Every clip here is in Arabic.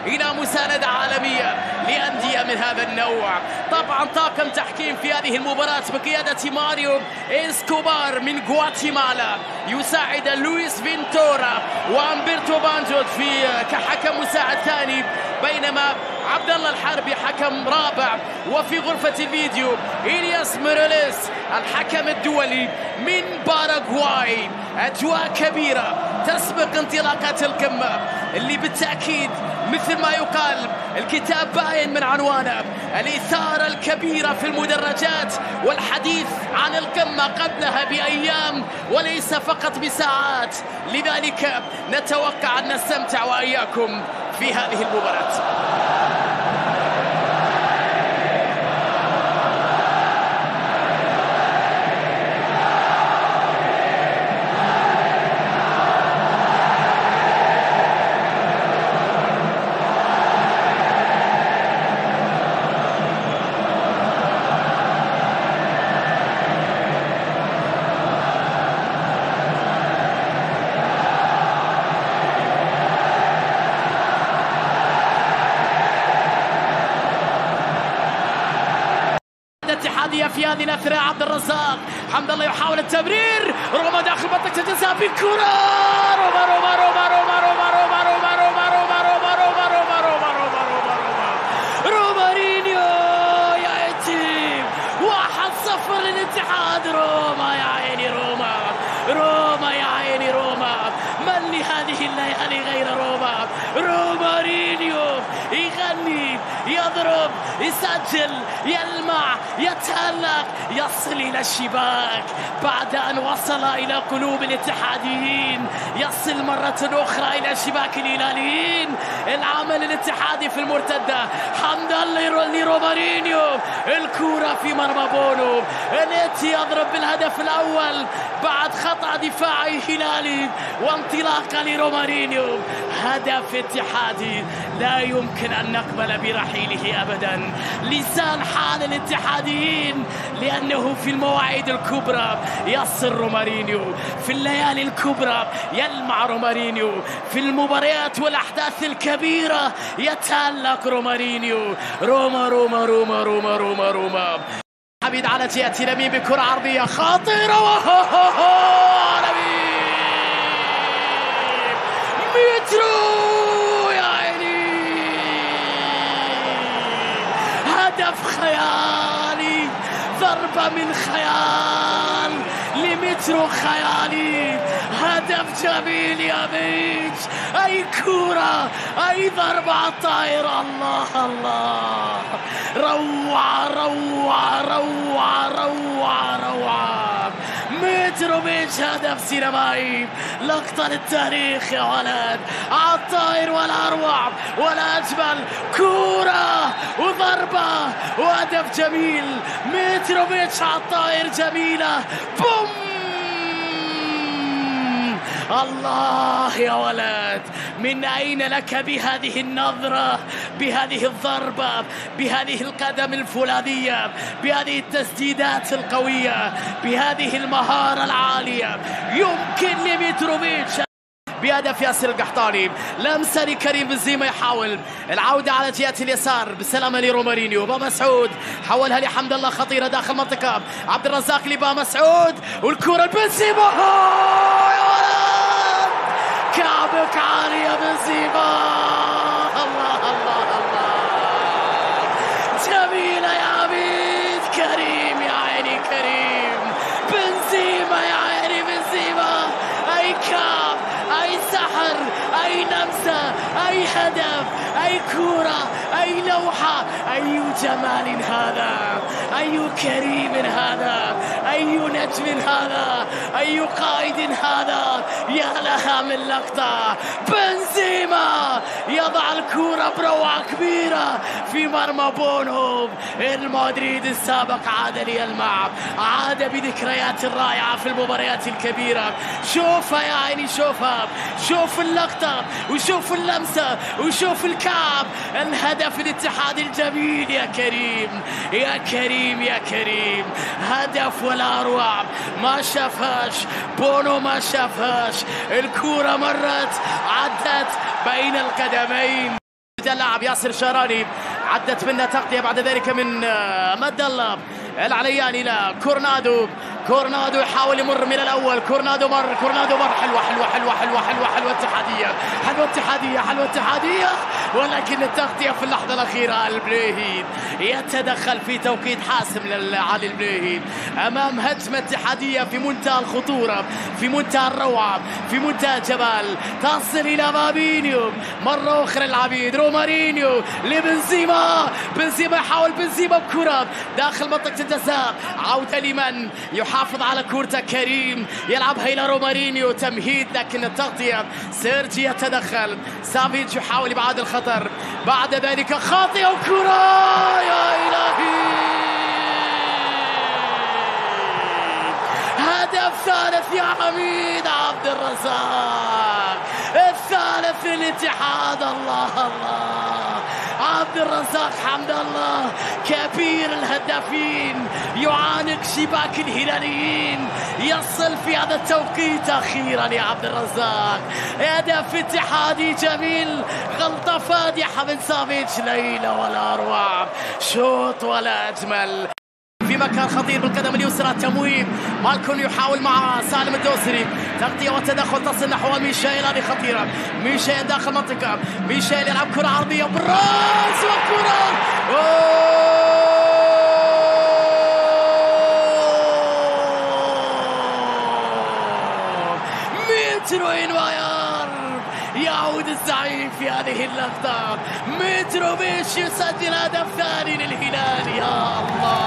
إلى مساندة عالمية لأندية من هذا النوع. طبعا طاقم تحكيم في هذه المباراة بقيادة ماريو إسكوبار من غواتيمالا يساعد لويس فينتورا وأمبرتو بانجوت كحكم مساعد ثاني، بينما عبد الله الحربي حكم رابع. وفي غرفة الفيديو إلياس ميراليس الحكم الدولي من باراغواي. أجواء كبيرة تسبق انطلاقات القمة اللي بالتأكيد مثل ما يقال الكتاب باين من عنوانه، الإثارة الكبيرة في المدرجات والحديث عن القمة قبلها بأيام وليس فقط بساعات. لذلك نتوقع أن نستمتع وإياكم في هذه المباراة. الاتحادية في هذه الأثناء. عبد الرزاق حمد الله يحاول التمرير، روما داخل منطقة الجزاء بكرة، روما روما روما روما روما روما روما روما روما روما روما روما روما روما روما رومارينيو يأتي 1-0 للاتحاد. روما يا عيني روما، روما يا عيني روما، من لهذه الليالي غير روما؟ رومارينيو يغني، يضرب، يسجل، يلمع، يتألق، يصل إلى الشباك بعد أن وصل إلى قلوب الاتحاديين، يصل مرة أخرى إلى شباك الهلاليين. العمل الاتحادي في المرتدة، حمد الله لرومارينيو، الكرة في مرمى بونو، الاتي يضرب بالهدف الأول بعد خطأ دفاعي هلالي وانطلاقة لرومارينيو. هدف اتحادي لا يمكن أن نقبل برحيله أبدا. لسان حال الاتحاديين لأنه في المواعيد الكبرى يصل رومارينيو، في الليالي الكبرى يلمع رومارينيو، في المباريات والأحداث الكبيرة يتألق رومارينيو. روما روما روما روما روما روما. حميد على جهة لمين بكرة عرضية خطيرة، مترو يا عيني، هدف خيالي، ضربة من خيال لمترو خيالي، هدف جميل يا بيج. أي كورة، أي ضربة على الطائرة، الله الله، روعة روعة روعة روعة روعة. متروفيتش هدف سينمائي، لقطة للتاريخ يا ولد، على الطائر ولا أروع ولا أجمل، كورة وضربة وهدف جميل. متروفيتش على الطائر جميلة، بوم، الله يا ولد، من أين لك بهذه النظرة، بهذه الضربة، بهذه القدم الفولاذية، بهذه التسديدات القوية، بهذه المهارة العالية؟ يمكن لمتروفيتش بهدف ياسر القحطاني. لمسة لكريم بنزيما يحاول العودة على جهة اليسار بسلامة لرومارينيو. با مسعود حولها لحمد الله، خطيرة داخل منطقة. عبد الرزاق لبا مسعود، والكرة لبنزيما، يا ولد كعبك عالي يا بنزيما، الله الله الله، جميلة يا عبيد. كريم يا عيني كريم، بنزيما يا عيني بنزيما، أي كعب، أي سحر، أي لمسة، أي هدف، أي كرة، أي لوحة، أي جمال هذا، أي كريم هذا، أي نجم هذا، أي قائد هذا. يا لها من لقطة، بنزيما يضع الكرة بروعة كبيرة في مرمى بونو. المدريد السابق عاد ليلمع، عاد بذكريات رائعة في المباريات الكبيرة. شوفها يا عيني، شوفها، شوف اللقطة وشوف اللمسة وشوف الكعب، الهدف الاتحاد الجميل يا كريم يا كريم يا كريم. هدف ولا أروع، ما شافهاش بونو، ما شافهاش، الكرة مرت عدت بين القدمين. تسديد اللاعب ياسر شاراني، عدت منها تغطية بعد ذلك من مد الله العلياني إلى كورنادو. كورنادو يحاول يمر من الأول، كورنادو مر، كورنادو مر. حلوة حلوة حلوة حلوة حلوة حلوة اتحادية، حلوة اتحادية، حلوة اتحادية، ولكن التغطية في اللحظة الأخيرة. البليهين يتدخل في توقيت حاسم لعلي البليهين أمام هجمة اتحادية في منتهى الخطورة، في منتهى الروعة، في منتهى الجمال، تصل إلى فابينيو مرة أخرى. العبيد رومارينيو لبنزيما، بنزيما يحاول، بنزيما بكرة داخل منطقة الجزاء، عودة لمن يحافظ على كورته كريم، يلعبها إلى رومارينيو، تمهيد لكن التغطية. سيرجي يتدخل، سافيتش يحاول إبعاد الخطر، بعد ذلك خاطئة وكرة. يا إلهي، هدف ثالث يا حميد عبد الرزاق، الثالث للاتحاد. الله الله، عبد الرزاق حمد الله كبير الهدافين، يعانق شباك الهلاليين، يصل في هذا التوقيت أخيرا يا عبد الرزاق. هدف اتحادي جميل، غلطة فادحة من سافيتش، ليلة ولا أروع، شوط ولا أجمل. في مكان خطير بالقدم اليسرى، تمويل مالكون يحاول مع سالم الدوسري، تغطية وتدخل تصل نحو ميشيل، هذه خطيرة. ميشيل داخل منطقة، ميشيل يلعب كرة عرضية براس وكرة متروين واير. يعود الزعيم في هذه اللقطة، متروفيتش يسجل هدف ثاني للهلال. يا الله،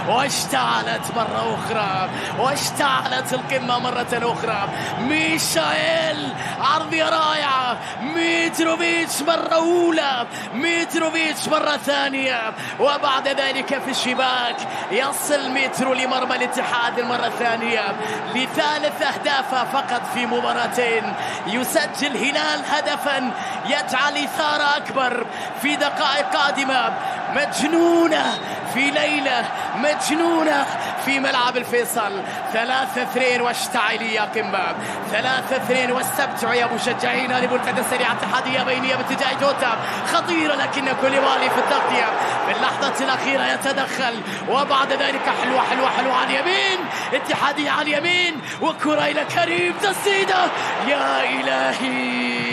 واشتعلت مرة أخرى، واشتعلت القمة مرة أخرى. ميشيل عرضية رائعة، متروفيتش مرة أولى، متروفيتش مرة ثانية، وبعد ذلك في الشباك يصل مترو لمرمى الاتحاد المرة الثانية لثالث أهدافه فقط في مباراتين. يسجل هلال هدفا يجعل إثارة أكبر في دقائق قادمة، مجنونة في ليلة مجنونة في ملعب الفيصل. 3-2 واشتعلي يا قمة، 3-2 واستمتعوا يا مشجعين. هذه منتدى سريعة اتحادية بينية باتجاه جوتا، خطيرة لكن كوليبالي في التغطية في اللحظة الأخيرة يتدخل، وبعد ذلك حلوة حلوة حلوة على اليمين، اتحادية على اليمين، وكرة إلى كريم، تسديدة. يا إلهي،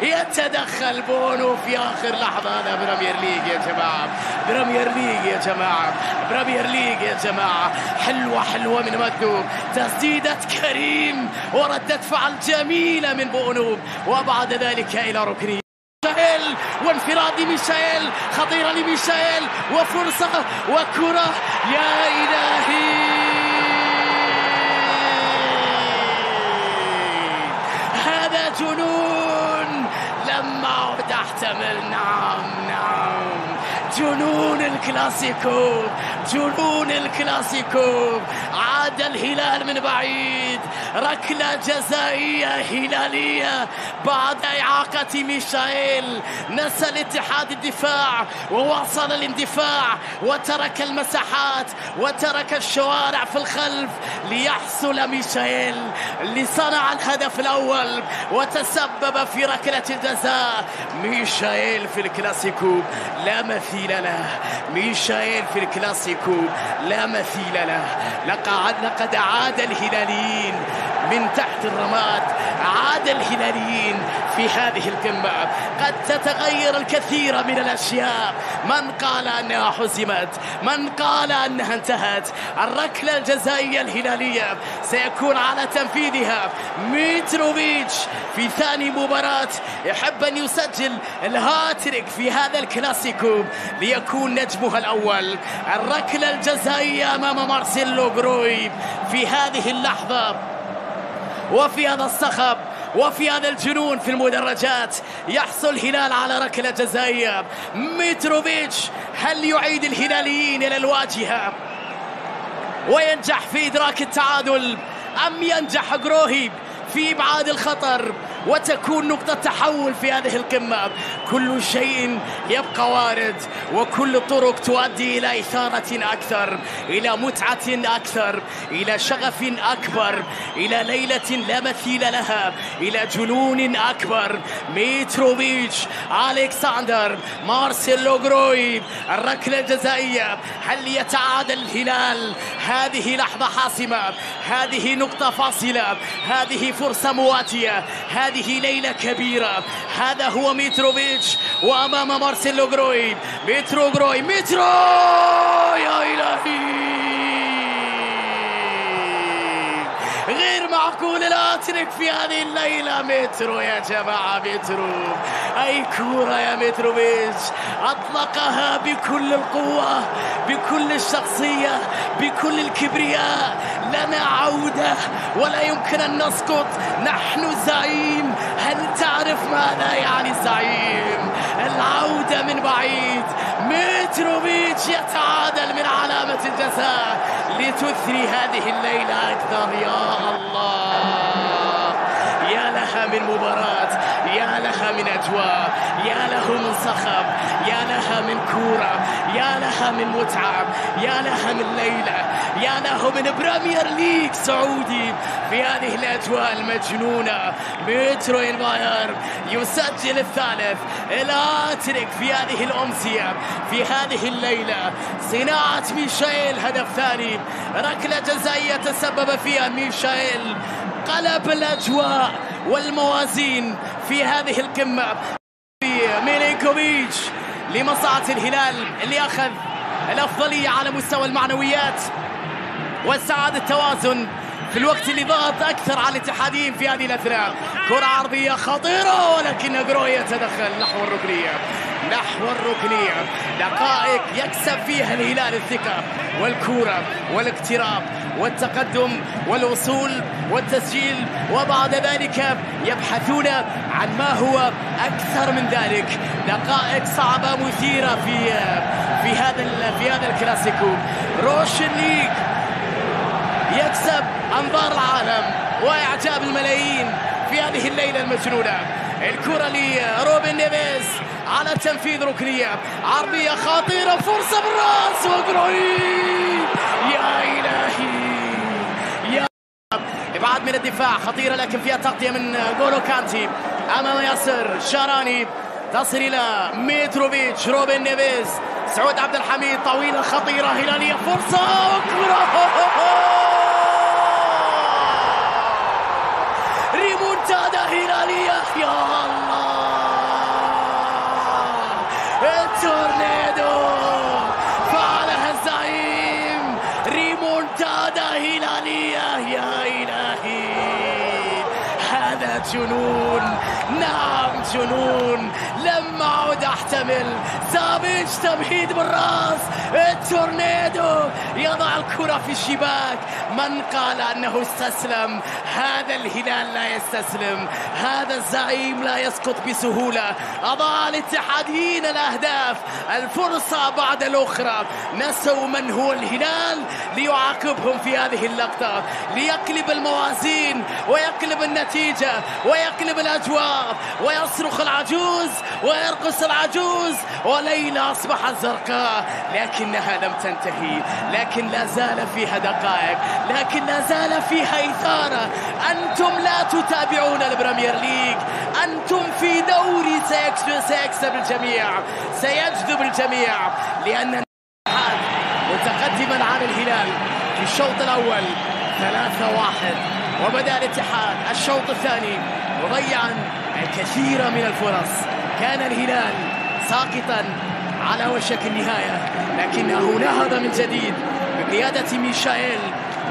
يتدخل بونو في آخر لحظة. هذا بريمير ليج يا جماعة، بريمير ليج يا جماعة، بريمير ليج يا جماعة. حلوة حلوة من مكدو، تسديدة كريم وردة فعل جميلة من بونو، وبعد ذلك إلى ركنية ميشيل، وانفراد ميشيل، خطيرة لميشيل، وفرصة وكرة. يا إلهي، هذا جنون لما أعود أحتمل. نعم نعم، جنون الكلاسيكو، جنون الكلاسيكو. عاد الهلال من بعيد، ركلة جزائية هلالية بعد إعاقة ميشيل. نسى الاتحاد الدفاع وواصل الاندفاع، وترك المساحات وترك الشوارع في الخلف ليحصل ميشيل، اللي صنع الهدف الأول وتسبب في ركلة الجزاء. ميشيل في الكلاسيكو لا مثيل له، ميشيل في الكلاسيكو لا مثيل له. لقد عاد الهلاليين من تحت الرماد، عاد الهلاليين في هذه القمة. قد تتغير الكثير من الأشياء، من قال أنها حزمت، من قال أنها انتهت. الركلة الجزائية الهلالية سيكون على تنفيذها متروفيتش في ثاني مباراة، يحب أن يسجل الهاتريك في هذا الكلاسيكو ليكون نجمها الأول. الركلة الجزائية أمام مارسيلو جروي في هذه اللحظة، وفي هذا الصخب، وفي هذا الجنون في المدرجات، يحصل الهلال على ركلة جزائية. متروفيتش هل يعيد الهلاليين إلى الواجهة وينجح في إدراك التعادل، أم ينجح جروهي في إبعاد الخطر وتكون نقطة تحول في هذه القمة. كل شيء يبقى وارد، وكل الطرق تؤدي إلى إثارة أكثر، إلى متعة أكثر، إلى شغف أكبر، إلى ليلة لا مثيل لها، إلى جنون أكبر. ميتروفيتش، ألكسندر، مارسيلو غرويف، الركلة الجزائية. هل يتعادل الهلال؟ هذه لحظة حاسمة، هذه نقطة فاصلة، هذه فرصة مواتية، هذه ليلة كبيرة. هذا هو ميتروفيتش وأمام مارسيلو غرويف. ميترو يا إلهي، غير معقول الهاتريك في هذه الليلة. مترو يا جماعة، مترو، أي كورة يا ميتروفيتش، أطلقها بكل القوة، بكل الشخصية، بكل الكبرياء. لنا عودة ولا يمكن أن نسقط، نحن الزعيم. هل تعرف ماذا يعني الزعيم؟ العودة من بعيد. ميتروفيتش يتعادل من علامة الجزاء لتثري هذه الليلة أكثر. يا الله، يا لها من مباراة، يا لها من أجواء، يا له من صخب، يا لها من كورة، يا لها من متعة، يا لها من ليلة، يا له من بريمير ليج سعودي في هذه الأجواء المجنونة. مترو إنفاير يسجل الثالث، الهاتريك في هذه الأمسية، في هذه الليلة. صناعة ميشائيل هدف ثاني، ركلة جزائية تسبب فيها ميشائيل، قلب الأجواء والموازين في هذه القمة. ميلينكوفيتش لمصلحة الهلال اللي أخذ الأفضلية على مستوى المعنويات واستعاد التوازن في الوقت اللي ضغط أكثر على الاتحاديين في هذه الأثناء. كرة عرضية خطيرة، ولكن غروي يتدخل نحو الركنية، نحو الركنية. دقائق يكسب فيها الهلال الثقة والكرة والاقتراب والتقدم والوصول والتسجيل، وبعد ذلك يبحثون عن ما هو أكثر من ذلك. دقائق صعبة مثيرة في هذا الكلاسيكو. روشن ليج يكسب أنظار العالم وإعجاب الملايين في هذه الليلة المجنونة. الكرة لروبن نيفيز على تنفيذ ركنية عرضية خطيرة، فرصة بالراس وغرويف. يا إلهي، يا ابعاد من الدفاع خطيرة، لكن فيها تغطية من غولو كانتي أمام ياسر شاراني، تصل إلى ميتروفيتش. روبن نيفيز، سعود عبد الحميد، طويلة خطيرة هلالية، فرصة ريمونتادا هلالية. يا الله، التورنيدو فعلها الزعيم، ريمونتادا هلالية. يا إلهي، هذا جنون، نعم جنون، لم أعد أحتمل. سافيتش تمهيد بالراس، التورنيدو يضع الكرة في الشباك. من قال أنه استسلم؟ هذا الهلال لا يستسلم، هذا الزعيم لا يسقط بسهولة. أضاع الاتحاديين الأهداف، الفرصة بعد الأخرى، نسوا من هو الهلال ليعاقبهم في هذه اللقطة، ليقلب الموازين ويقلب النتيجة ويقلب الأجواء، ويصرخ العجوز ويرقص العجوز، وليلى أصبحت زرقاء. لكنها لم تنتهي، لكن لا زال فيها دقائق، لكن لا زال فيها إثارة. أنتم لا تتابعون البريمير ليج، أنتم في دوري سيكسب الجميع، سيجذب الجميع، لأن الاتحاد متقدما على الهلال في الشوط الأول 3-1، وبدأ الاتحاد الشوط الثاني مضيعا الكثير من الفرص. كان الهلال ساقطا على وشك النهاية، لكنه نهض من جديد بقيادة ميشائيل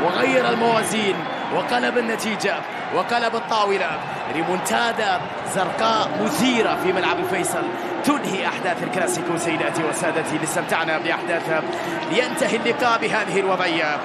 وغير الموازين وقلب النتيجة وقلب الطاولة. ريمونتادا زرقاء مثيرة في ملعب الفيصل تنهي أحداث الكلاسيكو. سيداتي وسادتي، استمتعنا بأحداثها، لينتهي اللقاء بهذه الوضعية.